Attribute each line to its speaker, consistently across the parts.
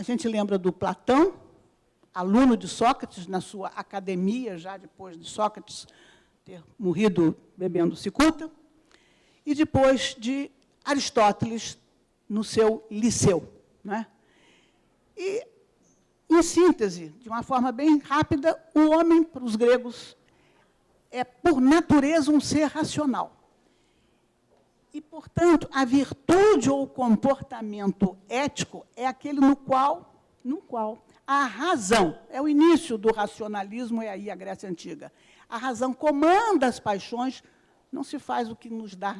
Speaker 1: a gente lembra do Platão, aluno de Sócrates, na sua academia, já depois de Sócrates ter morrido bebendo cicuta, e depois de Aristóteles, no seu Liceu. Né? E, em síntese, de uma forma bem rápida, o homem, para os gregos, é, por natureza, um ser racional. E, portanto, a virtude ou o comportamento ético é aquele no qual a razão, é o início do racionalismo, é aí a Grécia Antiga. A razão comanda as paixões, não se faz o que nos dá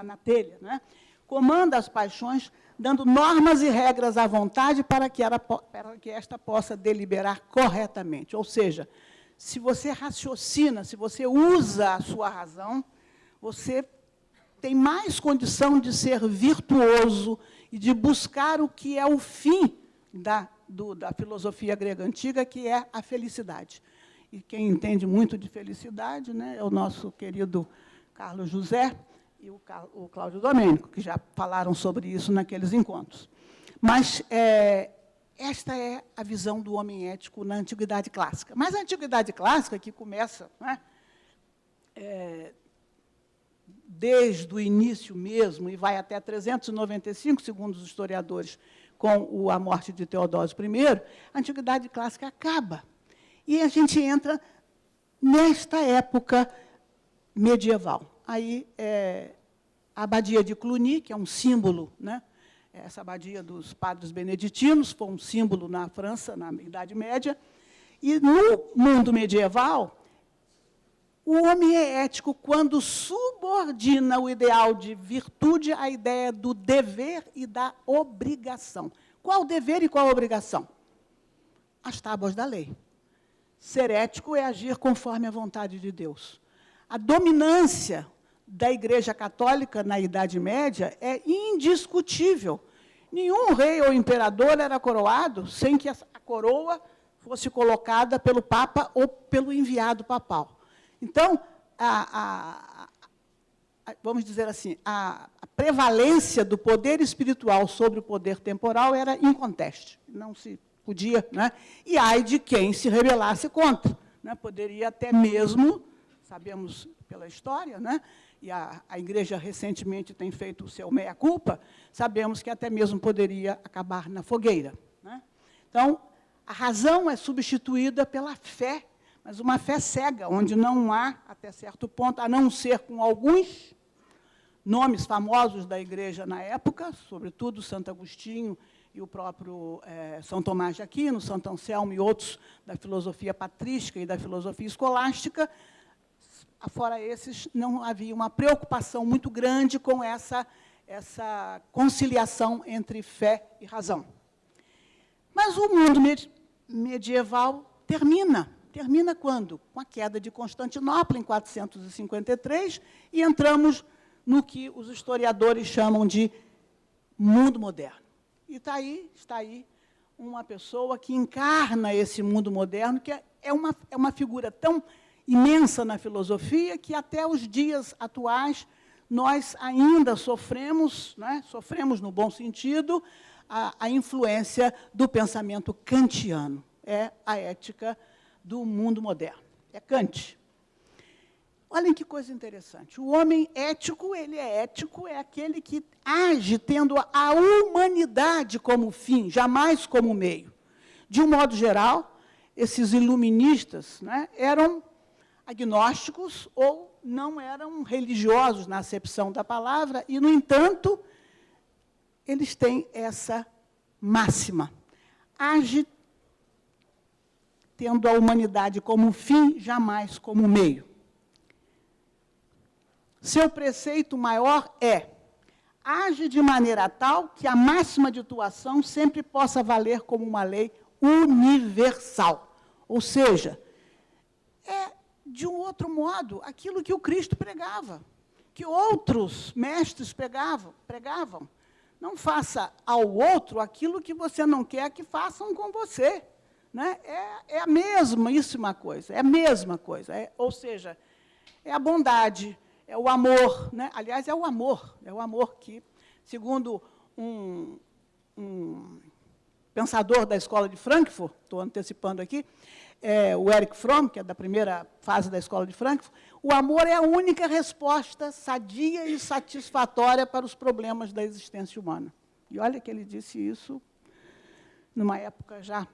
Speaker 1: na telha, né? Comanda as paixões, dando normas e regras à vontade para que esta possa deliberar corretamente. Ou seja, se você raciocina, se você usa a sua razão, você tem mais condição de ser virtuoso e de buscar o que é o fim da filosofia grega antiga, que é a felicidade. E quem entende muito de felicidade, né, é o nosso querido Carlos José e o Cláudio Domênico, que já falaram sobre isso naqueles encontros. Mas esta é a visão do homem ético na Antiguidade Clássica. Mas a Antiguidade Clássica, que começa, né, desde o início mesmo, e vai até 395, segundo os historiadores, com a morte de Teodósio I, a Antiguidade Clássica acaba. E a gente entra nesta época medieval. Aí, a abadia de Cluny, que é um símbolo, né? Essa abadia dos padres beneditinos, foi um símbolo na França, na Idade Média. E, no mundo medieval, o homem é ético quando subordina o ideal de virtude à ideia do dever e da obrigação. Qual o dever e qual a obrigação? As tábuas da lei. Ser ético é agir conforme a vontade de Deus. A dominância da Igreja Católica na Idade Média é indiscutível. Nenhum rei ou imperador era coroado sem que a coroa fosse colocada pelo Papa ou pelo enviado papal. Então, vamos dizer assim, a prevalência do poder espiritual sobre o poder temporal era inconteste, não se podia, né? E ai de quem se rebelasse contra, né? Poderia até mesmo, sabemos pela história, né? E a Igreja recentemente tem feito o seu meia-culpa, sabemos que até mesmo poderia acabar na fogueira. Né? Então, a razão é substituída pela fé, mas uma fé cega, onde não há, até certo ponto, a não ser com alguns nomes famosos da Igreja na época, sobretudo Santo Agostinho e o próprio São Tomás de Aquino, Santo Anselmo e outros da filosofia patrística e da filosofia escolástica. Fora esses, não havia uma preocupação muito grande com essa conciliação entre fé e razão. Mas o mundo medieval termina. Termina quando? Com a queda de Constantinopla, em 453, e entramos no que os historiadores chamam de mundo moderno. E está aí uma pessoa que encarna esse mundo moderno, que é uma figura tão imensa na filosofia que, até os dias atuais, nós ainda sofremos, né, sofremos no bom sentido, a influência do pensamento kantiano. É a ética do mundo moderno. É Kant. Olhem que coisa interessante. O homem ético, é aquele que age tendo a humanidade como fim, jamais como meio. De um modo geral, esses iluministas, né, eram agnósticos ou não eram religiosos na acepção da palavra, e, no entanto, eles têm essa máxima. Age tendo a humanidade como fim, jamais como meio. Seu preceito maior é: age de maneira tal que a máxima de tua ação sempre possa valer como uma lei universal. Ou seja, de um outro modo, aquilo que o Cristo pregava, que outros mestres pregavam. Não faça ao outro aquilo que você não quer que façam com você. Né? É a mesmíssima coisa, é a mesma coisa. Ou seja, é a bondade, é o amor. Né? Aliás, é o amor que, segundo um pensador da Escola de Frankfurt, estou antecipando aqui, o Erich Fromm, que é da primeira fase da Escola de Frankfurt, o amor é a única resposta sadia e satisfatória para os problemas da existência humana. E olha que ele disse isso numa época já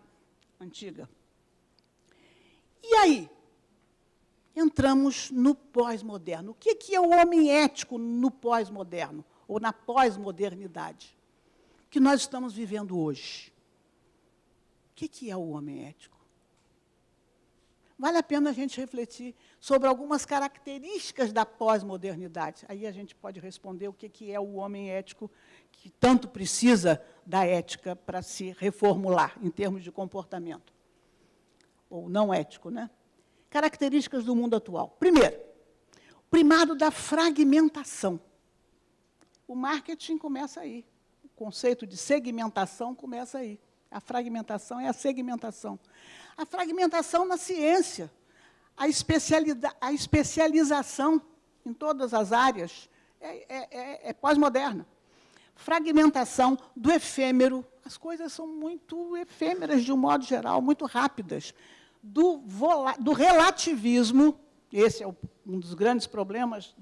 Speaker 1: antiga. E aí, entramos no pós-moderno. O que é o homem ético no pós-moderno, ou na pós-modernidade, que nós estamos vivendo hoje? O que é o homem ético? Vale a pena a gente refletir sobre algumas características da pós-modernidade. Aí a gente pode responder o que é o homem ético, que tanto precisa da ética para se reformular em termos de comportamento. Ou não ético, né? Características do mundo atual. Primeiro, o primado da fragmentação. O marketing começa aí. O conceito de segmentação começa aí. A fragmentação é a segmentação. A fragmentação na ciência, a especialização em todas as áreas é pós-moderna. Fragmentação do efêmero. As coisas são muito efêmeras, de um modo geral, muito rápidas. Do relativismo, esse é um dos grandes problemas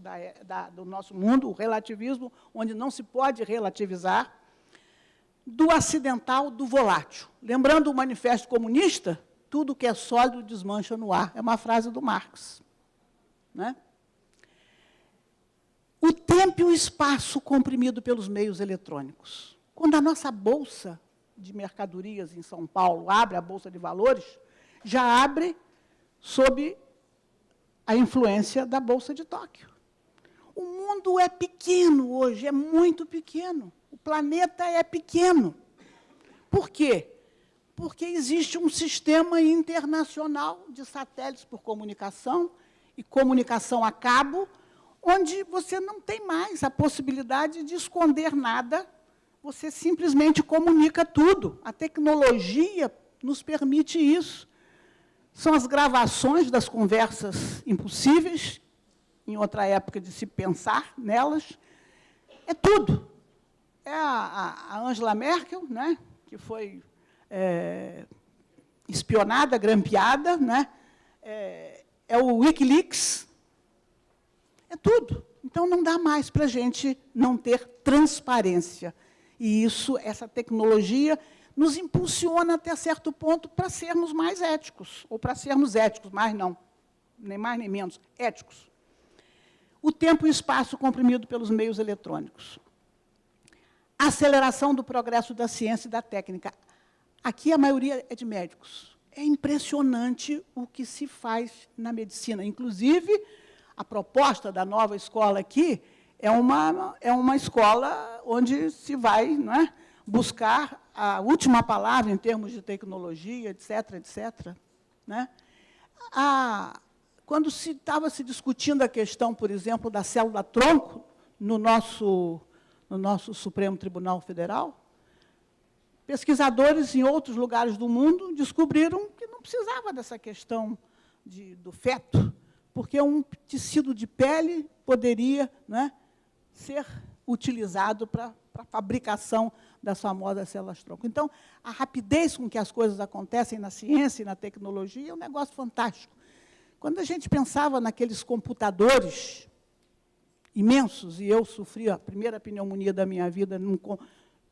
Speaker 1: do nosso mundo, o relativismo, onde não se pode relativizar, do acidental, do volátil. Lembrando o Manifesto Comunista, tudo que é sólido desmancha no ar. É uma frase do Marx. Né? O tempo e o espaço comprimido pelos meios eletrônicos. Quando a nossa Bolsa de Mercadorias em São Paulo abre a Bolsa de Valores, já abre sob a influência da Bolsa de Tóquio. O mundo é pequeno hoje, é muito pequeno. O planeta é pequeno. Por quê? Porque existe um sistema internacional de satélites por comunicação e comunicação a cabo, onde você não tem mais a possibilidade de esconder nada, você simplesmente comunica tudo. A tecnologia nos permite isso. São as gravações das conversas impossíveis, em outra época de se pensar nelas. É tudo. É a Angela Merkel, né, que foi espionada, grampeada, né, é o Wikileaks. É tudo. Então, não dá mais para a gente não ter transparência. E isso, essa tecnologia, nos impulsiona até certo ponto para sermos mais éticos, ou para sermos éticos, mas não, nem mais nem menos, éticos. O tempo e o espaço comprimido pelos meios eletrônicos. A aceleração do progresso da ciência e da técnica. Aqui a maioria é de médicos. É impressionante o que se faz na medicina. Inclusive, a proposta da nova escola aqui é uma escola onde se vai, não é, buscar a última palavra em termos de tecnologia, etc., etc. Né? Quando estava se discutindo a questão, por exemplo, da célula-tronco no nosso Supremo Tribunal Federal, pesquisadores em outros lugares do mundo descobriram que não precisava dessa questão do feto, porque um tecido de pele poderia, né, ser utilizado para a fabricação das famosas células-tronco. Então, a rapidez com que as coisas acontecem na ciência e na tecnologia é um negócio fantástico. Quando a gente pensava naqueles computadores imensos, e eu sofri a primeira pneumonia da minha vida,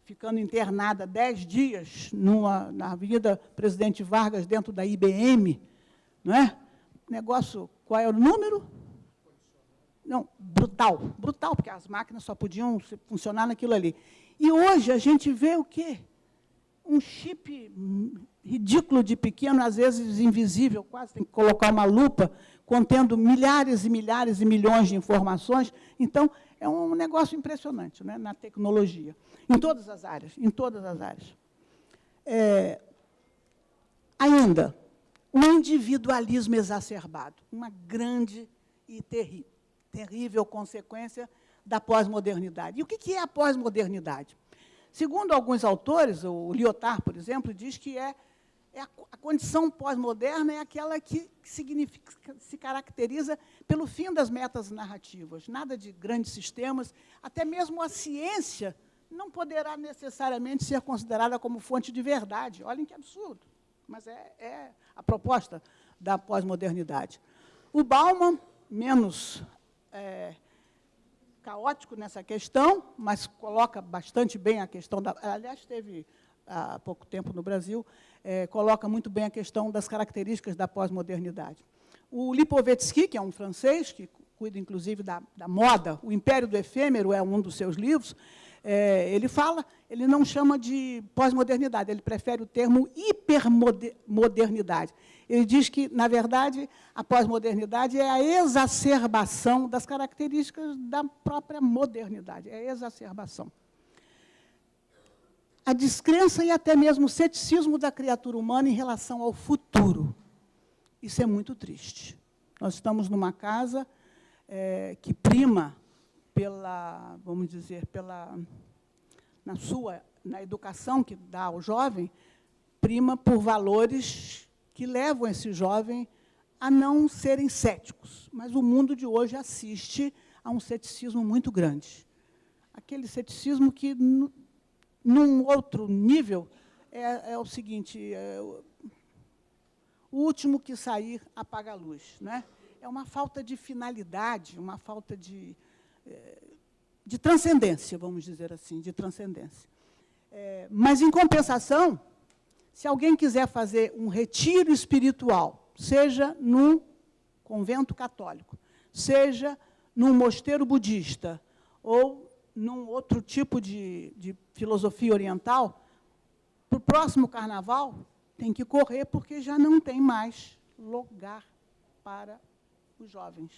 Speaker 1: ficando internada 10 dias na Avenida Presidente Vargas, dentro da IBM, não é? Negócio, qual é o número? Não, brutal, porque as máquinas só podiam funcionar naquilo ali. E hoje a gente vê o quê? Um chip ridículo de pequeno, às vezes invisível, quase tem que colocar uma lupa, contendo milhares e milhares e milhões de informações. Então, é um negócio impressionante, né, na tecnologia, em todas as áreas, em todas as áreas. Ainda, um individualismo exacerbado, uma grande e terrível consequência da pós-modernidade. E o que é a pós-modernidade? Segundo alguns autores, o Lyotard, por exemplo, diz que a condição pós-moderna é aquela que se caracteriza pelo fim das metas narrativas, nada de grandes sistemas, até mesmo a ciência não poderá necessariamente ser considerada como fonte de verdade. Olhem que absurdo, mas é a proposta da pós-modernidade. O Bauman, menos caótico nessa questão, mas coloca bastante bem a questão da... Aliás, esteve há pouco tempo no Brasil, coloca muito bem a questão das características da pós-modernidade. O Lipovetsky, que é um francês, que cuida, inclusive, da moda, O Império do Efêmero é um dos seus livros, ele não chama de pós-modernidade, ele prefere o termo hipermodernidade. Ele diz que, na verdade, a pós-modernidade é a exacerbação das características da própria modernidade, é a exacerbação. A descrença e até mesmo o ceticismo da criatura humana em relação ao futuro. Isso é muito triste. Nós estamos numa casa que prima pela, vamos dizer, na educação que dá ao jovem, prima por valores que levam esse jovem a não serem céticos. Mas o mundo de hoje assiste a um ceticismo muito grande. Aquele ceticismo que, num outro nível, é o seguinte, o último que sair apaga a luz, né? É uma falta de finalidade, uma falta de transcendência, vamos dizer assim, de transcendência. Mas, em compensação, se alguém quiser fazer um retiro espiritual, seja num convento católico, seja num mosteiro budista, ou num outro tipo de filosofia oriental, para o próximo carnaval, tem que correr, porque já não tem mais lugar para os jovens.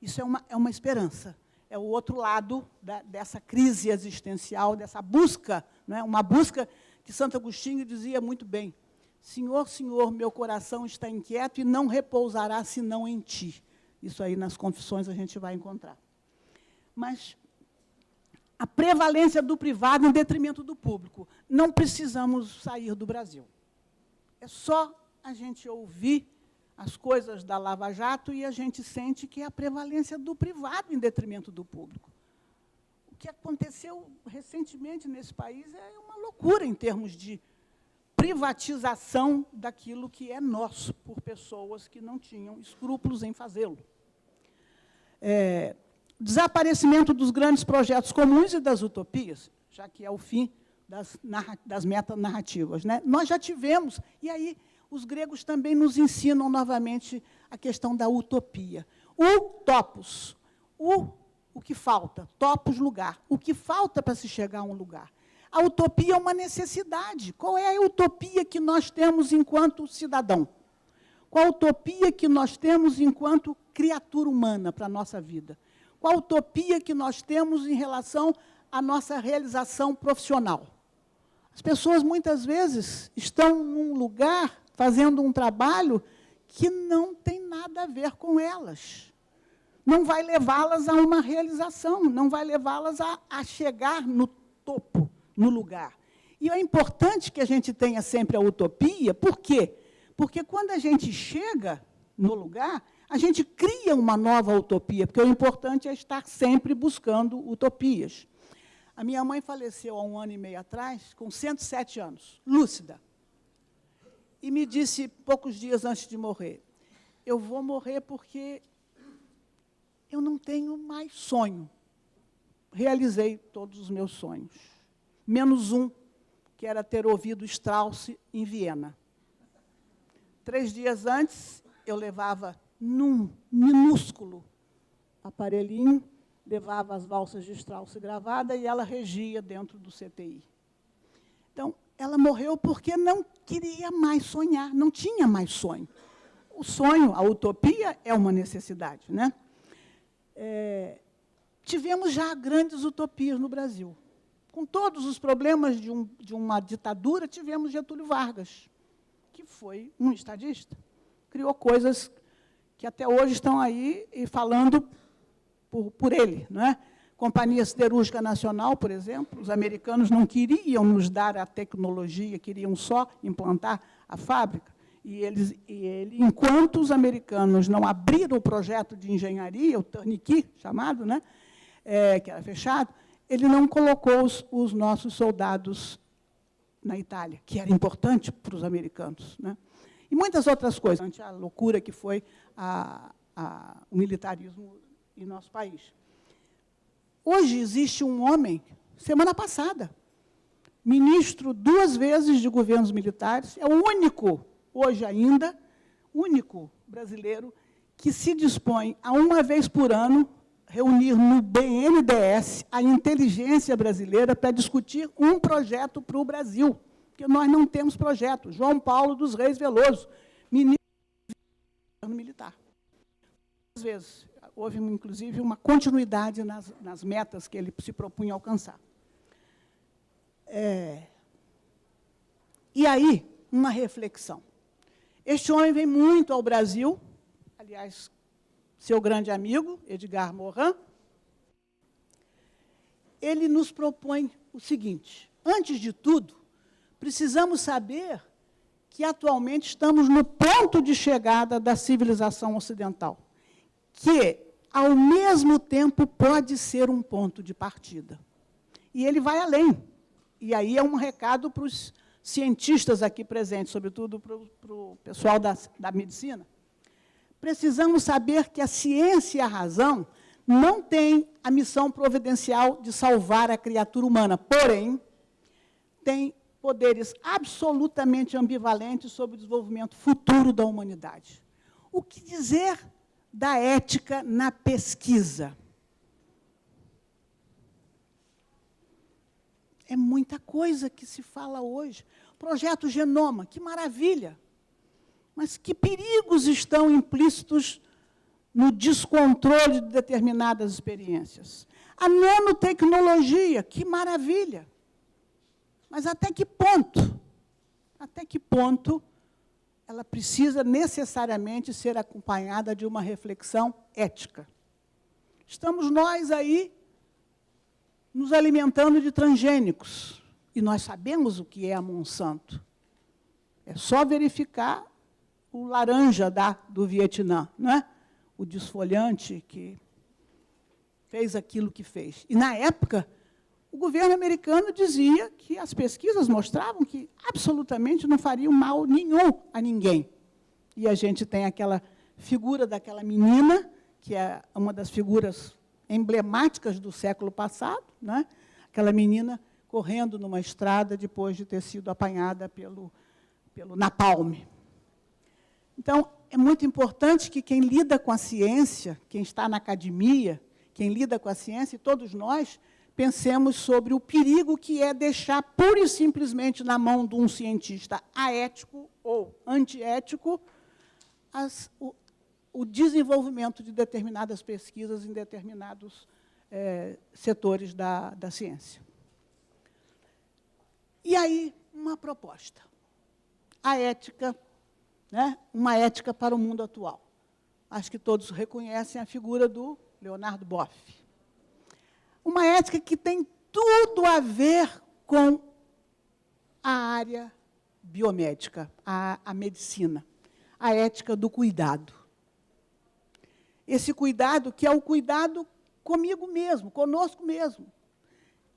Speaker 1: Isso é uma esperança. É o outro lado dessa crise existencial, dessa busca, não é? Uma busca que Santo Agostinho dizia muito bem: Senhor, Senhor, meu coração está inquieto e não repousará senão em Ti. Isso aí nas Confissões a gente vai encontrar. Mas a prevalência do privado em detrimento do público. Não precisamos sair do Brasil. É só a gente ouvir as coisas da Lava Jato e a gente sente que é a prevalência do privado em detrimento do público. O que aconteceu recentemente nesse país é uma loucura em termos de privatização daquilo que é nosso, por pessoas que não tinham escrúpulos em fazê-lo. Desaparecimento dos grandes projetos comuns e das utopias, já que é o fim das metanarrativas, né? Nós já tivemos, e aí os gregos também nos ensinam novamente a questão da utopia. O topos, o que falta, topos, lugar. O que falta para se chegar a um lugar? A utopia é uma necessidade. Qual é a utopia que nós temos enquanto cidadão? Qual a utopia que nós temos enquanto criatura humana para a nossa vida? Qual a utopia que nós temos em relação à nossa realização profissional? As pessoas, muitas vezes, estão num lugar, fazendo um trabalho que não tem nada a ver com elas. Não vai levá-las a uma realização, não vai levá-las a chegar no topo, no lugar. E é importante que a gente tenha sempre a utopia, por quê? Porque quando a gente chega no lugar, a gente cria uma nova utopia, porque o importante é estar sempre buscando utopias. A minha mãe faleceu há 1 ano e meio atrás, com 107 anos, lúcida. E me disse, poucos dias antes de morrer, eu vou morrer porque eu não tenho mais sonho. Realizei todos os meus sonhos, menos um, que era ter ouvido Strauss em Viena. 3 dias antes, eu levava num minúsculo aparelhinho, levava as valsas de Strauss gravadas e ela regia dentro do CTI. Então, ela morreu porque não queria mais sonhar, não tinha mais sonho. O sonho, a utopia, é uma necessidade, né? Tivemos já grandes utopias no Brasil. Com todos os problemas de uma ditadura, tivemos Getúlio Vargas, que foi um estadista. Criou coisas que até hoje estão aí e falando por ele, não é? Companhia Siderúrgica Nacional, por exemplo, os americanos não queriam nos dar a tecnologia, queriam só implantar a fábrica. E ele, enquanto os americanos não abriram o projeto de engenharia, o Turnkey, chamado, né, que era fechado, ele não colocou os nossos soldados na Itália, que era importante para os americanos, né? E muitas outras coisas, ante a loucura que foi o militarismo em nosso país. Hoje existe um homem, semana passada, ministro 2 vezes de governos militares, é o único, hoje ainda, único brasileiro que se dispõe a, uma vez por ano, reunir no BNDES a inteligência brasileira para discutir um projeto para o Brasil, porque nós não temos projeto. João Paulo dos Reis Veloso, ministro do governo militar. 2 vezes. Houve, inclusive, uma continuidade nas metas que ele se propunha alcançar. E aí, uma reflexão. Este homem vem muito ao Brasil, aliás, seu grande amigo, Edgar Morin, ele nos propõe o seguinte: antes de tudo, precisamos saber que atualmente estamos no ponto de chegada da civilização ocidental, que, ao mesmo tempo, pode ser um ponto de partida. E ele vai além. E aí é um recado para os cientistas aqui presentes, sobretudo para o pessoal da medicina. Precisamos saber que a ciência e a razão não têm a missão providencial de salvar a criatura humana, porém, têm poderes absolutamente ambivalentes sobre o desenvolvimento futuro da humanidade. O que dizer da ética na pesquisa? É muita coisa que se fala hoje. Projeto Genoma, que maravilha! Mas que perigos estão implícitos no descontrole de determinadas experiências? A nanotecnologia, que maravilha! Mas até que ponto? Até que ponto ela precisa necessariamente ser acompanhada de uma reflexão ética? Estamos nós aí nos alimentando de transgênicos, e nós sabemos o que é a Monsanto. É só verificar o laranja do Vietnã, não é? O desfolhante que fez aquilo que fez. E, na época, o governo americano dizia que as pesquisas mostravam que absolutamente não fariam mal nenhum a ninguém. E a gente tem aquela figura daquela menina, que é uma das figuras emblemáticas do século passado, né? Aquela menina correndo numa estrada depois de ter sido apanhada pelo napalm. Então, é muito importante que quem lida com a ciência, quem está na academia, quem lida com a ciência, e todos nós, pensemos sobre o perigo que é deixar pura e simplesmente na mão de um cientista aético ou antiético o desenvolvimento de determinadas pesquisas em determinados setores da ciência. E aí, uma proposta. A ética, né? Uma ética para o mundo atual. Acho que todos reconhecem a figura do Leonardo Boff. Uma ética que tem tudo a ver com a área biomédica, a medicina. A ética do cuidado. Esse cuidado que é o cuidado comigo mesmo, conosco mesmo.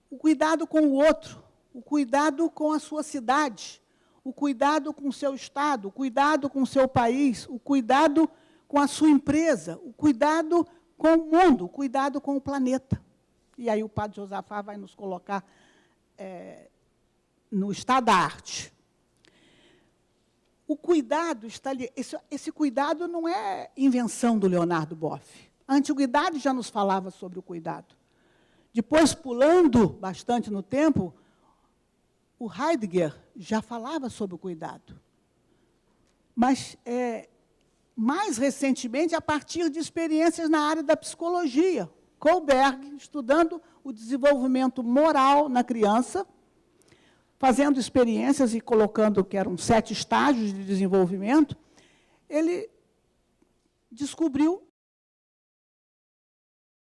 Speaker 1: O cuidado com o outro, o cuidado com a sua cidade, o cuidado com o seu estado, o cuidado com o seu país, o cuidado com a sua empresa, o cuidado com o mundo, o cuidado com o planeta. E aí o padre Josafá vai nos colocar no estado da arte. O cuidado está ali. Esse cuidado não é invenção do Leonardo Boff. A antiguidade já nos falava sobre o cuidado. Depois, pulando bastante no tempo, o Heidegger já falava sobre o cuidado. Mas, mais recentemente, a partir de experiências na área da psicologia. Kohlberg, estudando o desenvolvimento moral na criança, fazendo experiências e colocando que eram 7 estágios de desenvolvimento, ele descobriu